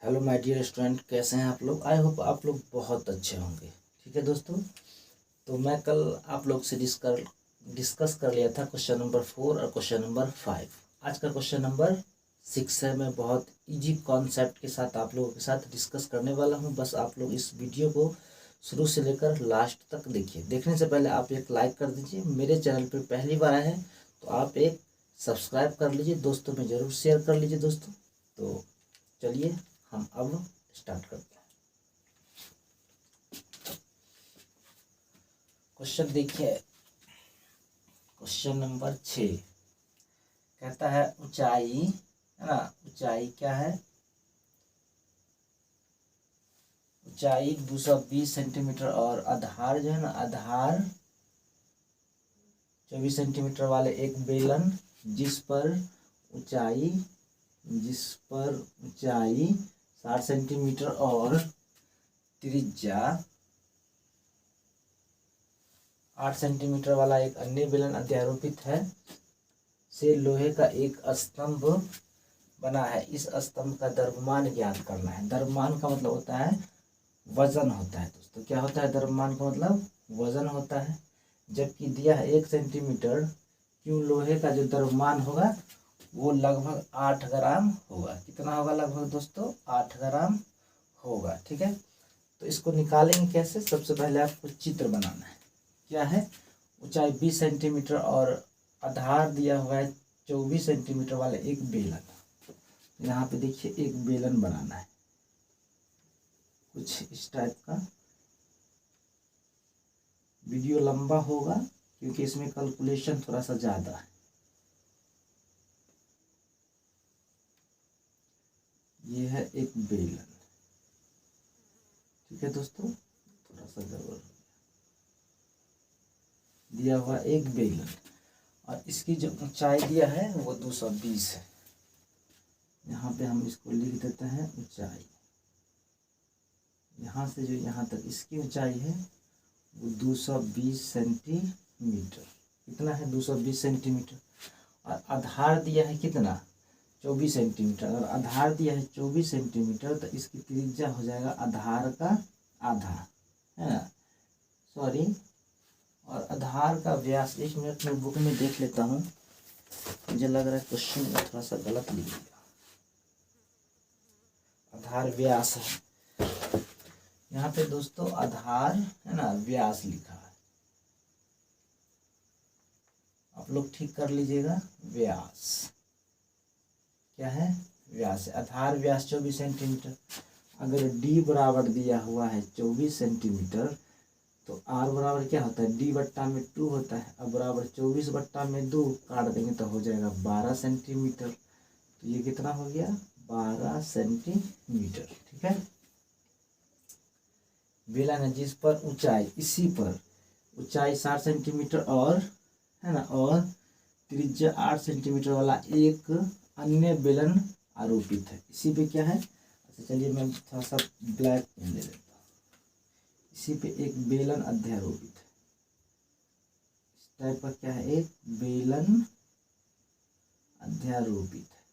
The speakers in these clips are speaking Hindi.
हेलो माय डियर स्टूडेंट, कैसे हैं आप लोग। आई होप आप लोग बहुत अच्छे होंगे। ठीक है दोस्तों, तो मैं कल आप लोग से डिस्कस कर लिया था क्वेश्चन नंबर 4 और क्वेश्चन नंबर 5। आज का क्वेश्चन नंबर 6 है। मैं बहुत इजी कॉन्सेप्ट के साथ आप लोगों के साथ डिस्कस करने वाला हूं। बस आप लोग इस वीडियो को शुरू से लेकर लास्ट तक देखिए। देखने से पहले आप एक लाइक कर दीजिए। मेरे चैनल पर पहली बार आए हैं तो आप एक सब्सक्राइब कर लीजिए। दोस्तों में ज़रूर शेयर कर लीजिए दोस्तों। तो चलिए हम अब स्टार्ट करते हैं। क्वेश्चन देखिए, क्वेश्चन नंबर 6 कहता है ऊंचाई, है ना। ऊंचाई क्या है? ऊंचाई 220 सेंटीमीटर और आधार जो है ना, आधार 24 सेंटीमीटर वाले एक बेलन जिस पर ऊंचाई 60 सेंटीमीटर और त्रिज्या 8 सेंटीमीटर वाला एक अन्य बेलन अध्यारोपित है से लोहे का एक स्तंभ बना है। इस स्तंभ का द्रव्यमान ज्ञात करना है। द्रव्यमान का मतलब होता है वजन होता है दोस्तों। क्या होता है? द्रव्यमान का मतलब वजन होता है। जबकि दिया है 1 सेंटीमीटर क्यों लोहे का जो द्रव्यमान होगा वो लगभग 8 ग्राम होगा। कितना होगा लगभग दोस्तों? 8 ग्राम होगा। ठीक है, तो इसको निकालेंगे कैसे? सबसे पहले आपको चित्र बनाना है। क्या है? ऊंचाई 20 सेंटीमीटर और आधार दिया हुआ है 24 सेंटीमीटर वाले एक बेलन। यहाँ पे देखिए एक बेलन बनाना है कुछ इस टाइप का। वीडियो लंबा होगा क्योंकि इसमें कैलकुलेशन थोड़ा सा ज़्यादा है। ये है एक बेलन। ठीक है दोस्तों, थोड़ा सा गड़बड़ दिया हुआ एक बेलन और इसकी जो ऊंचाई दिया है वो 220 है। यहाँ पे हम इसको लिख देते हैं ऊंचाई। यहाँ से जो यहाँ तक इसकी ऊंचाई है वो 220 सेंटीमीटर। कितना है? 220 सेंटीमीटर। और आधार दिया है कितना? 24 सेंटीमीटर। अगर आधार दिया है 24 सेंटीमीटर तो इसकी त्रिज्या हो जाएगा आधार का आधा, है ना। सॉरी, और आधार का व्यास, 1 मिनट में बुक में देख लेता हूँ। मुझे लग रहा है क्वेश्चन में थोड़ा सा गलत लिख दिया। आधार व्यास है यहाँ पे दोस्तों, आधार है ना, व्यास लिखा है। आप लोग ठीक कर लीजिएगा। व्यास क्या है? व्यास है। आधार व्यास 24 सेंटीमीटर। अगर डी बराबर दिया हुआ है 24 सेंटीमीटर तो आर बराबर क्या होता है? डी बट्टा में 2 होता है। अब बराबर 24 बट्टा में 2 काट देंगे तो हो जाएगा 12 सेंटीमीटर। तो ये कितना हो गया? 12 सेंटीमीटर। ठीक है, बेलन है जिस पर ऊंचाई, इसी पर ऊंचाई 60 सेंटीमीटर और, है ना, और त्रिज्या 8 सेंटीमीटर वाला एक अन्य बेलन आरोपित है। इसी पे क्या है? अच्छा चलिए मैं थोड़ा सा ब्लैक पेन ले लेता हूँ। इसी पे एक बेलन अध्यारोपित है। इस टाइप का क्या है? एक बेलन अध्यारोपित है।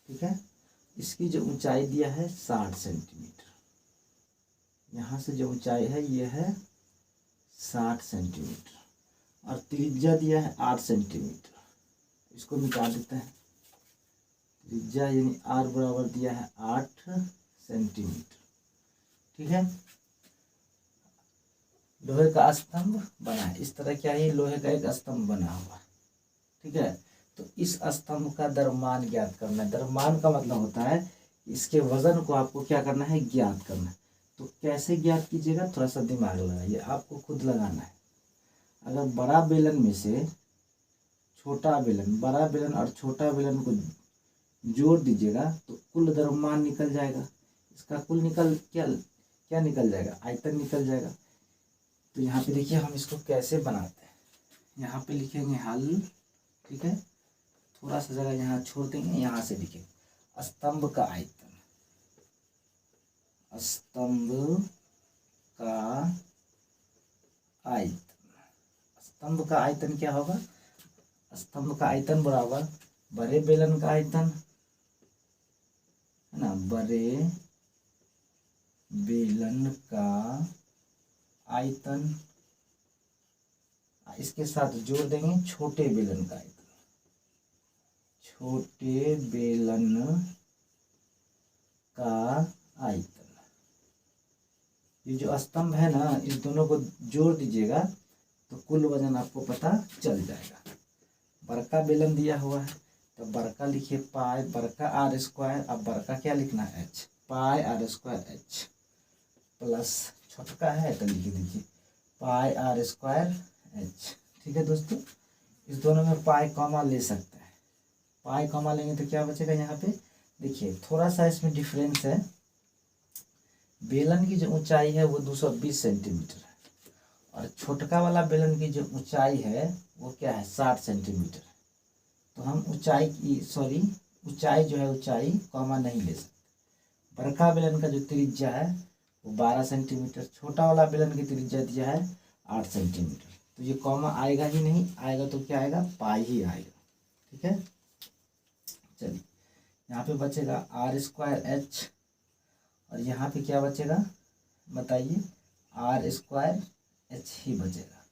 ठीक है, इसकी जो ऊंचाई दिया है 60 सेंटीमीटर। यहाँ से जो ऊंचाई है ये है 60 सेंटीमीटर और त्रिज्या दिया है 8 सेंटीमीटर। इसको मिटा देते हैं। त्रिज्या यानी आर बराबर दिया है 8 सेंटीमीटर। ठीक है, लोहे का स्तंभ बना है। इस तरह क्या है? लोहे का एक स्तंभ बना हुआ है। ठीक है, तो इस स्तंभ का द्रव्यमान ज्ञात करना है। द्रव्यमान का मतलब होता है इसके वजन को आपको क्या करना है? ज्ञात करना है। तो कैसे ज्ञात कीजिएगा? थोड़ा सा दिमाग लगाइए, आपको खुद लगाना है। अगर बड़ा बेलन में से छोटा बेलन, बड़ा बेलन और छोटा बेलन को जोड़ दीजिएगा तो कुल द्रव्यमान निकल जाएगा। इसका कुल क्या निकल जाएगा? आयतन निकल जाएगा। तो यहाँ पे देखिए हम इसको कैसे बनाते हैं। यहाँ पे लिखेंगे हल। ठीक है, थोड़ा सा जगह यहाँ छोड़ देंगे। यहाँ से लिखेंगे स्तंभ का आयतन। स्तंभ का आयतन। स्तंभ का आयतन क्या होगा? स्तंभ का आयतन बराबर बड़े बेलन का आयतन, है ना, बड़े बेलन का आयतन, इसके साथ जोड़ देंगे छोटे बेलन का आयतन। छोटे बेलन का आयतन, ये जो स्तंभ है ना, इस दोनों को जोड़ दीजिएगा तो कुल वजन आपको पता चल जाएगा। बड़का बेलन दिया हुआ है तो बड़का लिखिए पाई बड़का आर स्क्वायर, अब बड़का क्या लिखना है H, pi r square H, plus छोटका है तो लिख दीजिए पाई आर स्क्वायर एच। ठीक है दोस्तों, इस दोनों में पाई कॉमा ले सकते हैं। पाई कॉमा लेंगे तो क्या बचेगा, यहाँ पे देखिए थोड़ा सा इसमें डिफरेंस है। बेलन की जो ऊंचाई है वो 220 सेंटीमीटर है और छोटका वाला बेलन की जो ऊंचाई है वो क्या है 60 सेंटीमीटर। तो हम ऊंचाई की ऊंचाई जो है ऊंचाई कॉमा नहीं ले सकते। बड़का बेलन का जो त्रिज्या है वो 12 सेंटीमीटर, छोटा वाला बेलन की त्रिज्या दिया है 8 सेंटीमीटर। तो ये कॉमा आएगा ही नहीं, आएगा तो क्या आएगा पाई ही आएगा। ठीक है, चलिए यहाँ पे बचेगा आर स्क्वायर एच और यहाँ पे क्या बचेगा बताइए, आर स्क्वायर एच ही बचेगा।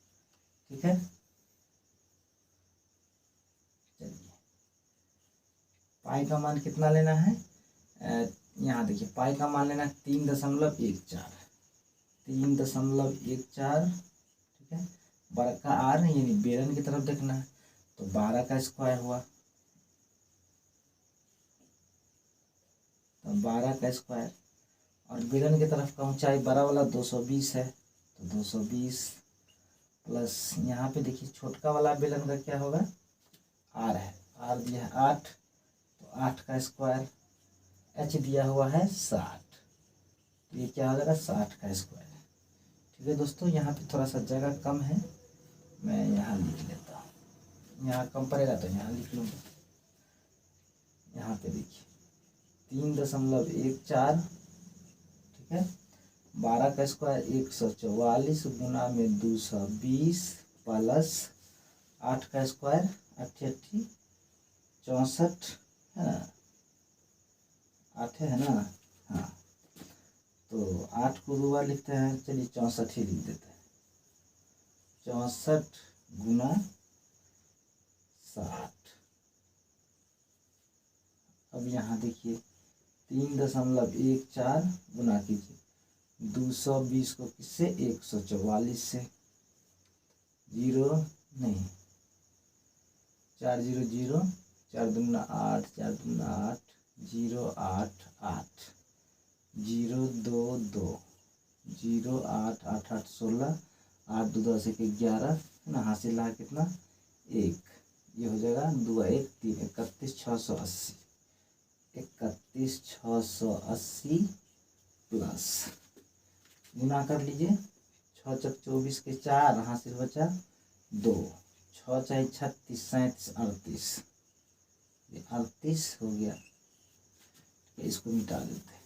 ठीक है, चलिए पाई का मान कितना लेना है, यहाँ देखिए पाई का मान लेना 3.14, 3.14। ठीक है, बड़का आर यानी बेलन की तरफ देखना है तो 12 का स्क्वायर हुआ, तो 12 का स्क्वायर, और बेलन की तरफ का ऊंचाई बड़ा वाला 220 है तो 220 प्लस यहाँ पे देखिए छोटका वाला बेलन का क्या होगा आर है, आर दिया है 8 तो 8 का स्क्वायर, एच दिया हुआ है 60 तो ये क्या हो जाएगा 60 का स्क्वायर। ठीक है दोस्तों, यहाँ पे थोड़ा सा जगह कम है, मैं यहाँ लिख लेता हूँ, यहाँ कम पड़ेगा तो यहाँ लिख लूँगा। यहाँ पे देखिए 3.14, ठीक है, 12 का स्क्वायर 144 गुना में 220 प्लस 8 का स्क्वायर 8 64 है ना, 8 है ना, हाँ तो 8 को 2 बार लिखते हैं, चलिए 64 ही लिख देते हैं, 64 गुना 60। अब यहाँ देखिए 3.14 गुना कीजिए 220 को किससे 144 से, 0 नहीं 4 0 0 4 दूना 8 4 दूना 8 0 8 8 0 2 2 0 8 8 8 16 8 2 10 1 11 है ना, हासिल रहा कितना 1, ये हो जाएगा 2 1 3 31 680, 31 680 प्लस गुना कर लीजिए 6 चक 24 के 4 हासिल बचा 2, 6 चाहे 36 37 38, ये 38 हो गया, इसको मिटा देते हैं।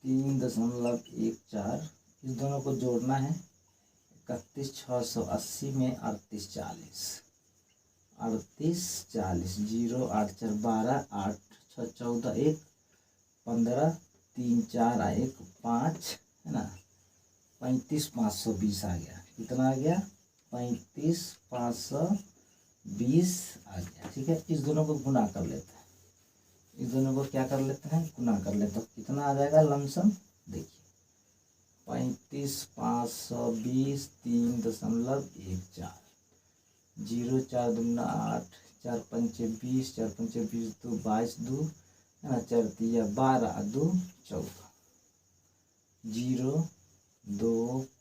3.14, इस दोनों को जोड़ना है 31 680 में 38 40, 38 40 0 8 4 12 8 6 14 1 15 3 4 1 5 है ना, 35 520 आ गया, कितना आ गया 35 520 आ गया। ठीक है, इस दोनों को गुना कर लेते हैं, इस दोनों को क्या कर लेते हैं गुना कर लेते हैं, कितना आ जाएगा लमसम देखिए 35 520 3.14 0 4 दूना 8 4 5 20 4 5 20 2 22 2 है ना, 4 3 12 2 14 0 2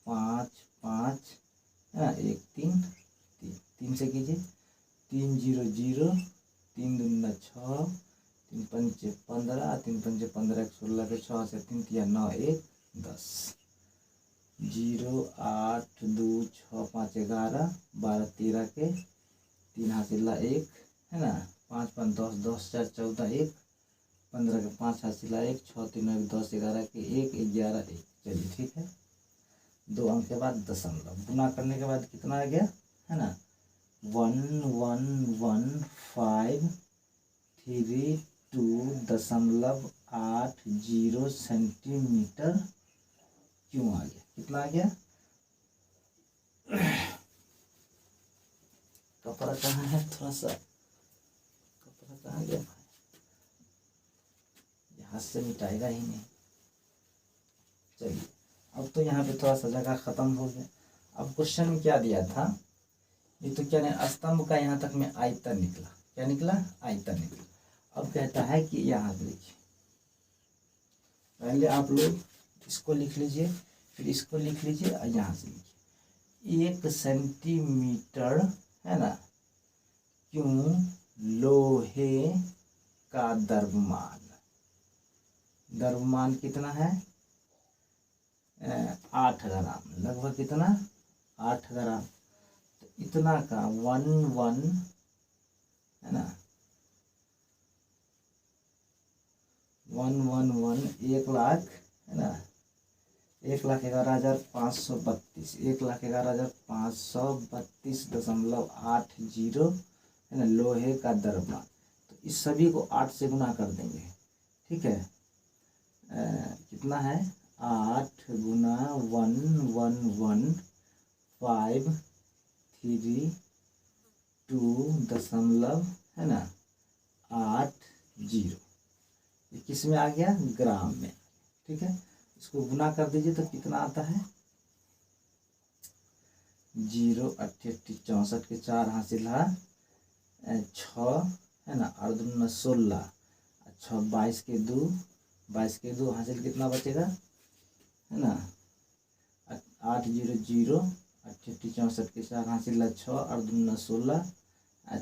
5 5 है ना 1 3 3 3 से कीजिए 3 0 0 3 दूना 6 3 5 15 3 5 15 16 के 6 से 3 3 9 1 10 0 8 2 6 5 11 12 13 के 3 हासिला 1 है ना, 5 5 10 10 4 14 1 15 के 5 हासिला 1 6 3 1 10 11 के 1 11 1। चलिए ठीक है, 2 अंक के बाद दशमलव गुना करने के बाद कितना आ गया है ना 111532.80 सेंटीमीटर क्यों आ गया? कितना आ गया? कपड़ा कहाँ है? थोड़ा सा कपड़ा कहाँ गया? हाथ से मिटाएगा ही नहीं। चलिए, अब तो यहाँ पे थोड़ा सा जगह खत्म हो गया। अब क्वेश्चन में क्या दिया था? ये तो क्या नहीं, स्तंभ का यहाँ तक में आयतन निकला। क्या निकला? आयतन निकला। अब कहता है कि यहाँ पे देखिए, पहले आप लोग इसको लिख लीजिए, फिर इसको लिख लीजिए और यहाँ से लिखिए 1 सेंटीमीटर, है ना, क्यों लोहे का द्रव्यमान, द्रव्यमान कितना है? 8 ग्राम, लगभग कितना? 8 ग्राम। तो इतना का 1 है ना, 1 लाख, है ना, 1,11,532, 1,11,532.80, है ना, लोहे का द्रव्यमान। तो इस सभी को 8 से गुना कर देंगे। ठीक है, कितना है? 8 गुना 111532 है ना 80, ये किस में आ गया? ग्राम में। ठीक है, इसको गुना कर दीजिए तो कितना आता है? 0 8 64 के 4 हासिल है 6, है ना, और 2 16, 6 22 के 2 हासिल कितना बचेगा? है ना, 8 0 0 8 64 के 4 हासिल 6 और 2 16,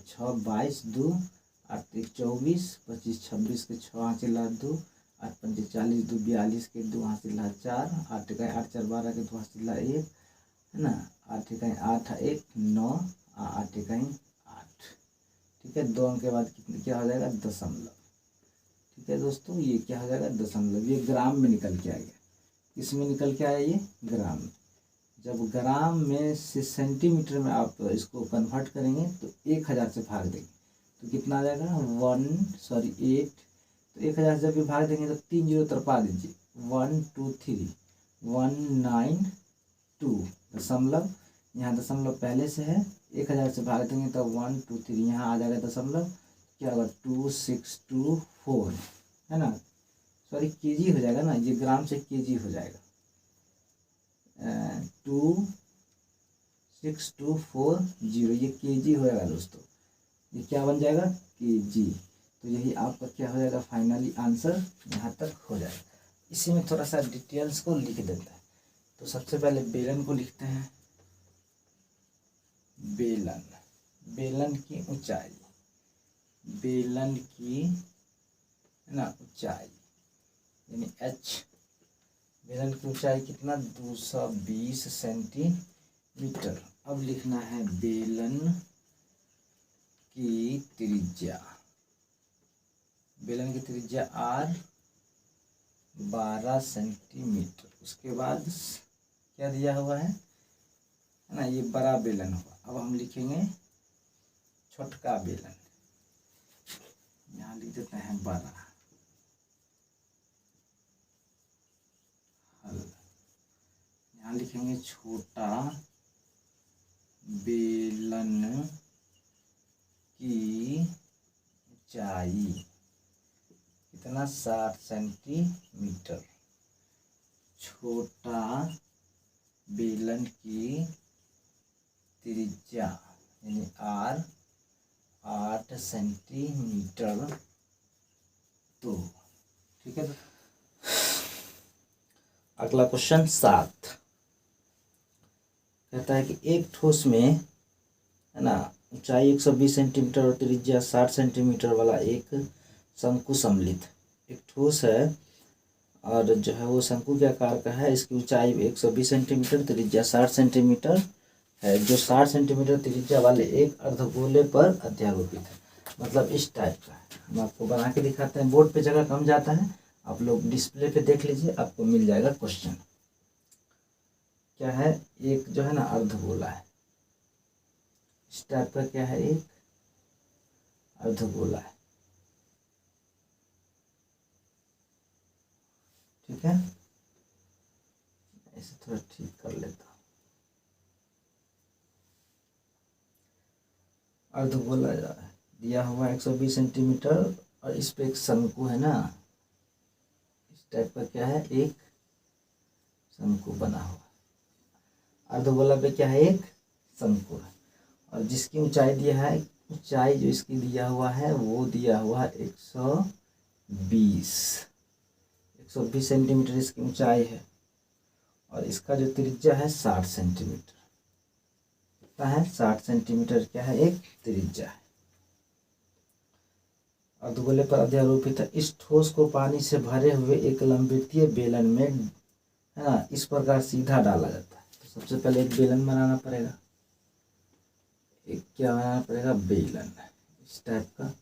6 22 2 8 24 25 26 के 6 हासिल 2, 8 5 40 2 42 के 2 हासिल 4, 8 का 8 4 12 के 2 हासिल 1, है ना, 8 का 8 1 9, 8 का 8। ठीक है, 2 अंक के बाद कितने क्या हो जाएगा? दशमलव। ठीक है दोस्तों, ये क्या हो जाएगा? दशमलव। ये ग्राम में निकल के आ गया। किस में निकल के आया? ये ग्राम में। जब ग्राम में से सेंटीमीटर में आप इसको कन्वर्ट करेंगे तो 1000 से भाग देंगे तो कितना आ जाएगा? 8। तो 1000 से जब भी भाग देंगे तो 3 जीरो तरपा दीजिए, 1 2 3 192 दशमलव। यहाँ दशमलव पहले से है, 1000 से भाग देंगे तो 1 2 3 यहाँ आ जाएगा दशमलव। क्या होगा? 2624, है ना, सॉरी केजी हो जाएगा ना, ये ग्राम से केजी हो जाएगा। 26240, ये केजी हो जाएगा दोस्तों। ये क्या बन जाएगा? केजी। तो यही आपका क्या हो जाएगा? फाइनली आंसर यहाँ तक हो जाएगा। इसी में थोड़ा सा डिटेल्स को लिख देता है। तो सबसे पहले बेलन को लिखते हैं। बेलन, बेलन की ऊंचाई, बेलन की, है ना, ऊंचाई यानी h, बेलन की ऊंचाई कितना? 220 सेंटीमीटर। अब लिखना है बेलन की त्रिज्या, बेलन की त्रिज्या r 12 सेंटीमीटर। उसके बाद क्या दिया हुआ है ना, ये बड़ा बेलन हुआ। अब हम लिखेंगे छोटका बेलन, यहाँ लिख देते हैं बड़ा, यहाँ लिखेंगे छोटा बेलन की ऊंचाई कितना? 60 सेंटीमीटर। छोटा बेलन की त्रिज्या यानी r 8 सेंटीमीटर। तो ठीक है, अगला क्वेश्चन 7 कहता है कि एक ठोस में, है ना, ऊंचाई 120 सेंटीमीटर और त्रिज्या 60 सेंटीमीटर वाला एक शंकु सम्मिलित, एक ठोस है और जो है वो शंकु के आकार का है। इसकी ऊंचाई 120 सेंटीमीटर, त्रिज्या 60 सेंटीमीटर है, जो 60 सेंटीमीटर त्रिज्या वाले एक अर्धगोले पर अध्यारोपित है। मतलब इस टाइप का है। हम आपको बना के दिखाते हैं, बोर्ड पे जगह कम जाता है, आप लोग डिस्प्ले पे देख लीजिए, आपको मिल जाएगा क्वेश्चन। क्या है? एक जो है ना अर्धगोला है, इस टाइप का क्या है, एक अर्धगोला है। ठीक है, इसे थोड़ा ठीक कर लेता हूँ। अर्धगोला दिया हुआ 120 सेंटीमीटर और इस पे एक शंकु है ना, इस टाइप का क्या है, एक शंकु बना हुआ। अर्धगोला पे क्या है, एक शंकु है और जिसकी ऊंचाई दिया है, ऊंचाई जो इसकी दिया हुआ है वो दिया हुआ है 120 सेंटीमीटर इसकी ऊंचाई है और इसका जो त्रिज्या है 60 सेंटीमीटर। कितना है, 60 सेंटीमीटर क्या है, एक त्रिज्या है। अर्धगोले पर अध्यारोपित है। इस ठोस को पानी से भरे हुए एक लंबवृत्तीय बेलन में, है ना, इस प्रकार सीधा डाला जाता है। तो सबसे पहले एक बेलन बनाना पड़ेगा, एक क्या बनाना पड़ेगा, बेलन इस टाइप का।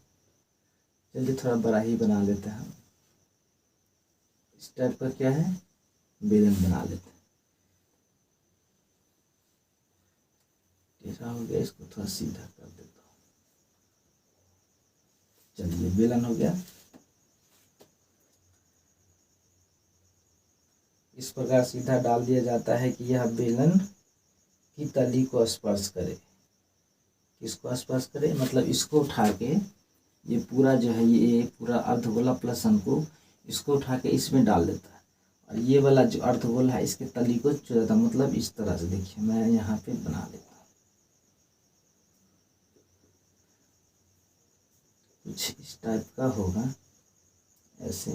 जल्दी थोड़ा बड़ा ही बना लेते हैं हम। इस टाइप का क्या है, बेलन बना लेते हैं। ऐसा हो गया, इसको थोड़ा सीधा कर देता हूँ। चलिए, बेलन हो गया। इस प्रकार सीधा डाल दिया जाता है कि यह बेलन की तली को स्पर्श करे। किसको स्पर्श करे, मतलब इसको उठा के, ये पूरा जो है, ये पूरा अर्धगोला प्लस शंकु, इसको उठा के इसमें डाल देता है और ये वाला जो अर्धगोला है इसके तली को छू देता है। मतलब इस तरह से देखिए, मैं यहाँ पे बना लेता हूँ कुछ इस टाइप का होगा, ऐसे,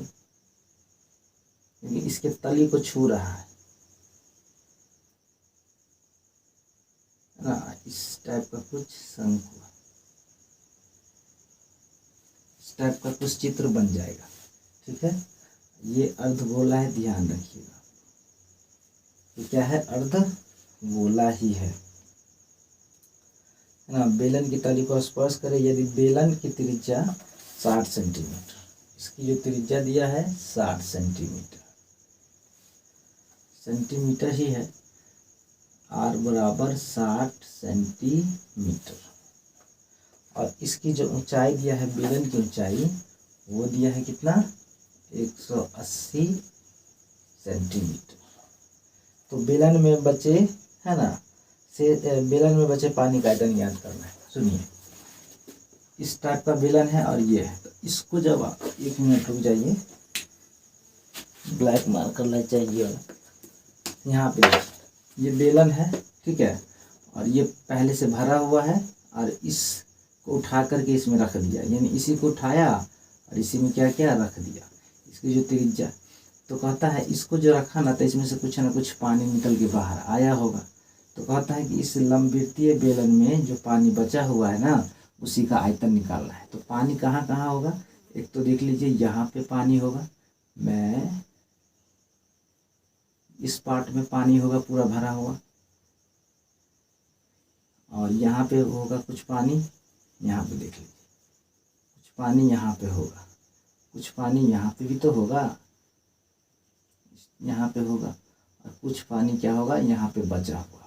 क्योंकि इसके तली को छू रहा है ना। इस टाइप का कुछ शंकु, इस टाइप का कुछ चित्र बन जाएगा। ठीक है, ये अर्धगोला है, ध्यान रखिएगा। ये क्या है, अर्धगोला ही है ना। बेलन की तली को स्पर्श करे यदि बेलन की त्रिज्या 60 सेंटीमीटर, इसकी जो त्रिज्या दिया है 60 सेंटीमीटर, सेंटीमीटर ही है, r बराबर 60 सेंटीमीटर। और इसकी जो ऊंचाई दिया है, बेलन की ऊंचाई वो दिया है कितना, 180 सेंटीमीटर। तो बेलन में बचे, है ना, बेलन में बचे पानी का आयतन ज्ञात करना है। सुनिए, इस टाइप का बेलन है और ये है। तो इसको जब आप, 1 मिनट रुक जाइए, ब्लैक मार्कर लग चाहिए वाला। यहाँ पे ये बेलन है, ठीक है, और ये पहले से भरा हुआ है और इसको उठा करके इसमें रख दिया, यानी इसी को उठाया और इसी में क्या क्या रख दिया, इसकी जो त्रिज्या। तो कहता है इसको जो रखा ना, तो इसमें से कुछ ना कुछ पानी निकल के बाहर आया होगा। तो कहता है कि इस लंबवृत्तीय बेलन में जो पानी बचा हुआ है ना, उसी का आयतन निकालना है। तो पानी कहाँ कहाँ होगा, एक तो देख लीजिए, यहाँ पे पानी होगा, मैं इस पार्ट में पानी होगा पूरा भरा हुआ, और यहाँ पे होगा कुछ पानी, यहाँ पे देख लीजिए कुछ पानी यहाँ पे होगा, कुछ पानी यहाँ पे भी तो होगा, यहाँ पे होगा, और कुछ पानी क्या होगा, यहाँ पे बचा हुआ।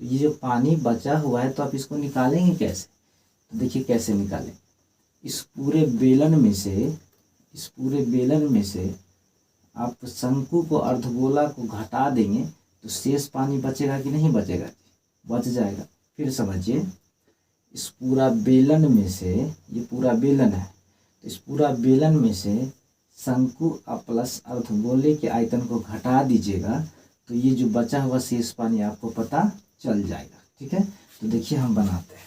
तो ये जो पानी बचा हुआ है, तो आप इसको निकालेंगे कैसे, तो देखिए कैसे निकालें। इस पूरे बेलन में से, इस पूरे बेलन में से आप शंकु को, अर्धगोला को घटा देंगे तो शेष पानी बचेगा कि नहीं बचेगा, बच जाएगा। फिर समझिए, इस पूरा बेलन में से, ये पूरा बेलन है, तो इस पूरा बेलन में से शंकु प्लस अर्धगोले के आयतन को घटा दीजिएगा, तो ये जो बचा हुआ शेष पानी आपको पता चल जाएगा। ठीक है, तो देखिए हम बनाते हैं,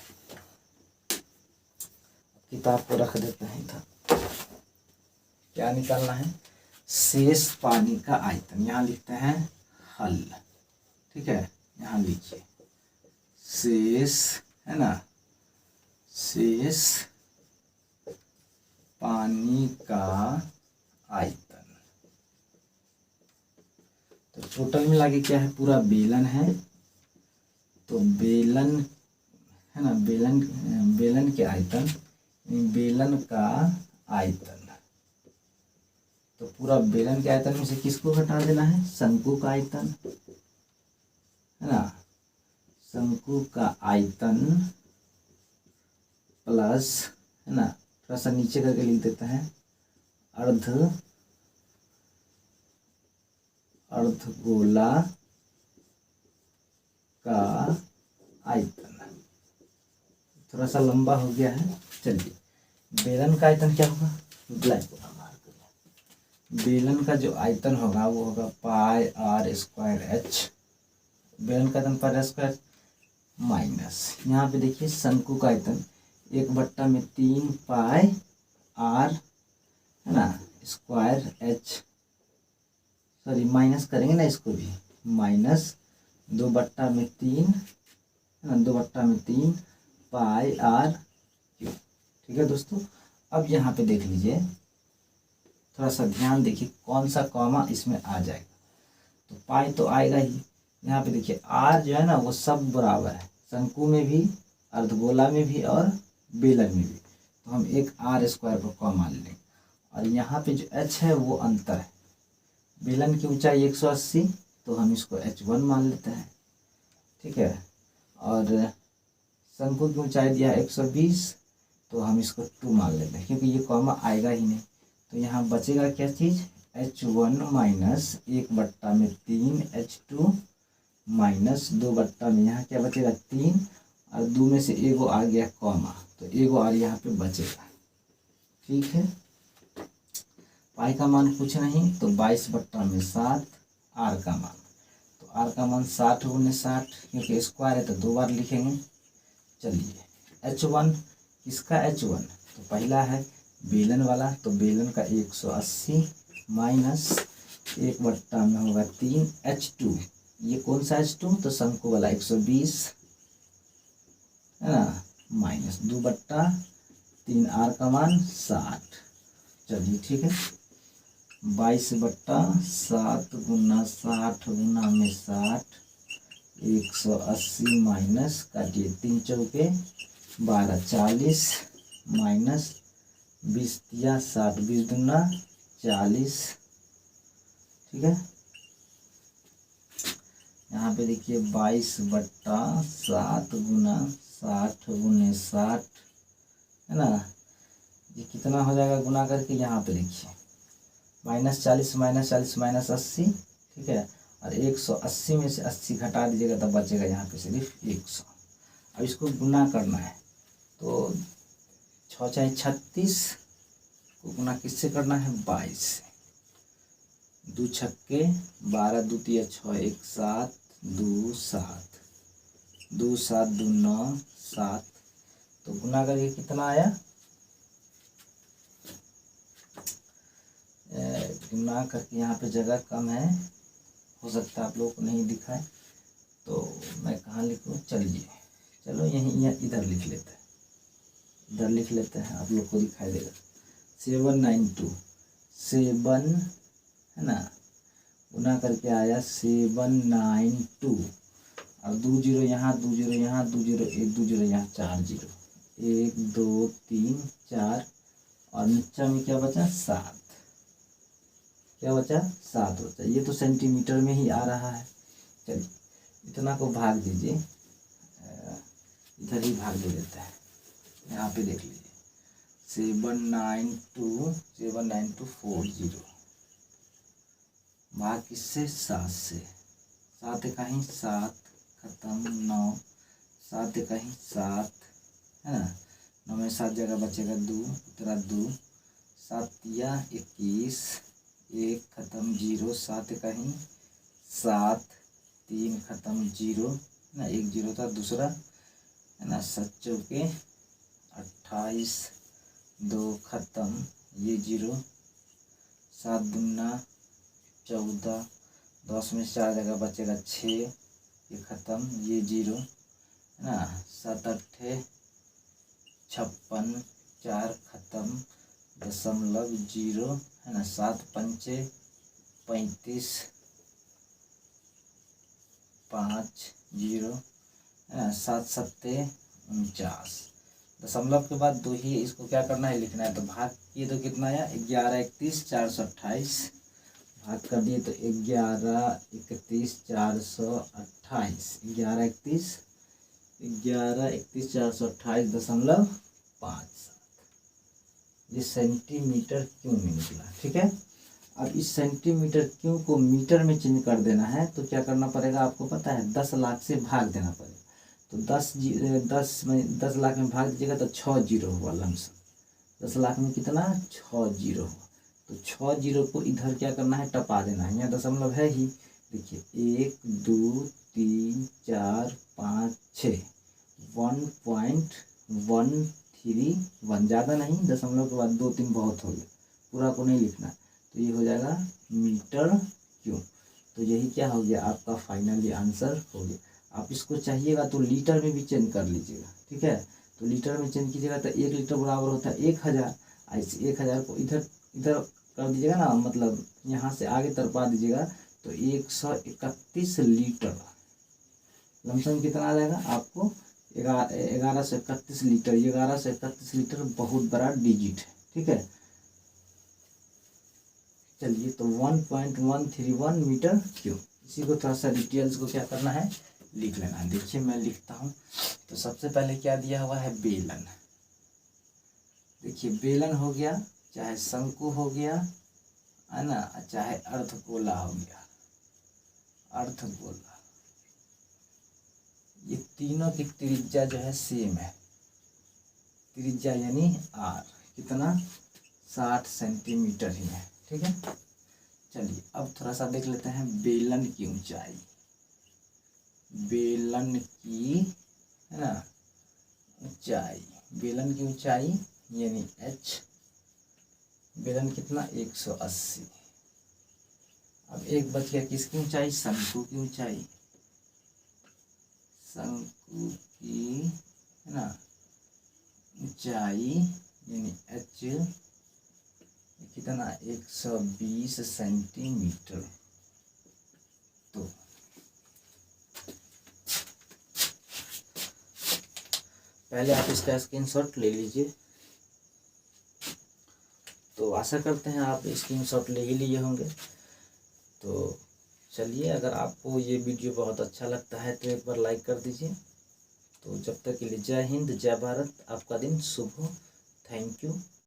किताब को रख देते हैं इधर। क्या निकालना है, शेष पानी का आयतन। यहाँ लिखते हैं हल, ठीक है, यहाँ लिखिए शेष, है ना, शेष पानी का आयतन। तो टोटल मिला के क्या है, पूरा बेलन है, तो बेलन, है ना, बेलन के आयतन, बेलन का आयतन। तो पूरा बेलन के आयतन में से किसको घटा देना है, शंकु का आयतन, है ना, शंकु का आयतन प्लस, है ना, थोड़ा सा नीचे करके लिख देते हैं, अर्धगोला का आयतन। थोड़ा सा लंबा हो गया है। चलिए, बेलन का आयतन क्या होगा, ब्लैक बोर्ड मार कर, बेलन का जो आयतन होगा वो होगा पाई आर स्क्वायर एच। बेलन का आयतन पाई आर स्क्वायर माइनस, यहाँ पे देखिए शंकु का आयतन 1/3 पाई आर, है ना, स्क्वायर एच, सॉरी माइनस करेंगे ना इसको भी, माइनस 2/3, है ना, 2/3 पाई आर क्यूब। ठीक है दोस्तों, अब यहाँ पे देख लीजिए, थोड़ा सा ध्यान देखिए कौन सा कॉमा इसमें आ जाएगा। तो पाई तो आएगा ही। यहाँ पे देखिए आर जो है ना वो सब बराबर है, शंकु में भी, अर्धगोला में भी और बेलन में भी। तो हम एक आर स्क्वायर को कॉमा ले लेंगे। और यहाँ पे जो एच है वो अंतर है, बेलन की ऊंचाई 180, तो हम इसको h1 मान लेते हैं। ठीक है, और शंकु की ऊंचाई दिया 120, तो हम इसको 2 मान लेते हैं, क्योंकि ये कॉमा आएगा ही नहीं। तो यहाँ बचेगा क्या चीज़, h1 माइनस 1/3 h2 माइनस 2 में यहाँ क्या बचेगा 3, और 2 में से एगो आ गया कॉमा, तो एगो आर यहाँ पे बचेगा। ठीक है, पाई का मान कुछ नहीं, तो 22/7 आर का मान, तो आर का मान 60/60, क्योंकि स्क्वायर है तो 2 बार लिखेंगे। चलिए h1, किसका h1, तो पहला है बेलन वाला, तो बेलन का 180 माइनस 1 में होगा 3 h2, ये कौन सा h2, तो शंकु वाला 120, है ना, माइनस 2/3 आर का मान 60। चलिए ठीक है, 22/7 गुना 60 गुना में 60, 180 माइनस, काटिए 3 चौके 12, 40 माइनस 20 या 60, 20 दूना 40। ठीक है, यहाँ पे देखिए 22/7 गुना 60 गुने 60, है ना, ये कितना हो जाएगा गुना करके, यहाँ पे देखिए -40 -40 -80। ठीक है, और 180 में से 80 घटा दीजिएगा तब बचेगा यहाँ पे सिर्फ 100। अब इसको गुना करना है, तो 6 × 36 को गुना किससे करना है, 22 से। 2 छक्के 12, 2 तिया 6, 1 7, 2 7, 2 7 2 9 7, तो गुना करके कितना आया, गुना करके यहाँ पे जगह कम है, हो सकता है आप लोगों को नहीं दिखाए, तो मैं कहाँ लिखूँ, चलिए चलो यहीं इधर लिख लेते हैं, इधर लिख लेते हैं, आप लोग को दिखाई देगा। 792 7, है ना, गुना करके आया 792, और 2 0 यहाँ, 2 0 यहाँ, 2 0 1 2 0 यहाँ, 4 0, 1 2 3 4, और नीचे में क्या बचा 7, क्या बचा 7 बचा। ये तो सेंटीमीटर में ही आ रहा है। चलिए इतना को भाग दीजिए, इधर ही भाग दे देता है, यहाँ पे देख लीजिए 79240, भाग किससे 7 से, 7 कहीं 7 खत्म 9, 7 कहीं 7, है ना, 9 में 7 जगह बचेगा 2, उतरा 2, 7 या 21, 1 खत्म 0, 7 कहीं 7, 3 खत्म 0, ना 1 0 था दूसरा, है ना, 7 चौके 28, 2 खत्म, ये 0, 7 दूना 14, 10 में 4 जगह बचेगा 6, ये खत्म, ये 0, है ना, 7 8 56, 4 खत्म, दशमलव 0, है ना, 7 पंचे 35, 5 0, है ना, 7 सत्ते 49, दशमलव के बाद 2 ही, इसको क्या करना है लिखना है, तो भाग ये तो कितना आया 11 31 428, भाग कर दिए तो 11 31 428, 11 31 428 दशमलव ये सेंटीमीटर क्यूब में निकला। ठीक है, अब इस सेंटीमीटर क्यूब को मीटर में चेंज कर देना है तो क्या करना पड़ेगा आपको पता है, 10 लाख से भाग देना पड़ेगा। तो 10 लाख में भाग दीजिएगा तो 6 जीरो हुआ लमसम। 10 लाख में कितना, 6 जीरो हुआ। तो 6 जीरो को इधर क्या करना है, टपा देना है। यहाँ दशमलव है ही, देखिए 1 2 3 4 5 6, 1.131, ज़्यादा नहीं, दशमलव के बाद 2 3 बहुत हो गया, पूरा को नहीं लिखना। तो ये हो जाएगा मीटर क्यूब। तो यही क्या हो गया, आपका फाइनली आंसर हो गया। आप इसको चाहिएगा तो लीटर में भी चेंज कर लीजिएगा। ठीक है, तो लीटर में चेंज कीजिएगा तो 1 लीटर बराबर होता है 1000। ऐसे 1000 को इधर इधर कर दीजिएगा ना, मतलब यहाँ से आगे तरपा दीजिएगा तो 131 लीटर लमसम कितना आ जाएगा आपको, 1131 लीटर। 1131 लीटर बहुत बड़ा डिजिट है। ठीक है, चलिए तो 1.131 मीटर क्यूब। इसी को थोड़ा सा डिटेल्स को क्या करना है, लिख लेना है। देखिए मैं लिखता हूँ। तो सबसे पहले क्या दिया हुआ है, बेलन। देखिए बेलन हो गया, चाहे शंकु हो गया है ना, चाहे अर्धगोला हो गया, अर्धगोला, ये तीनों की त्रिज्या जो है सेम है। त्रिज्या यानी आर कितना, 60 सेंटीमीटर ही है। ठीक है, चलिए अब थोड़ा सा देख लेते हैं बेलन की ऊंचाई। बेलन की है ना ऊंचाई, बेलन की ऊंचाई यानी h, बेलन कितना 180। अब एक बच गया किसकी ऊंचाई, शंकु की ऊंचाई। शंकु की है ना ऊंचाई यानी h कितना 120 सेंटीमीटर। तो पहले आप इसका स्क्रीनशॉट ले लीजिए। तो आशा करते हैं आप स्क्रीनशॉट ले ही लिए होंगे। तो चलिए, अगर आपको ये वीडियो बहुत अच्छा लगता है तो एक बार लाइक कर दीजिए। तो जब तक के लिए जय हिंद, जय भारत, आपका दिन शुभ हो। Thank you.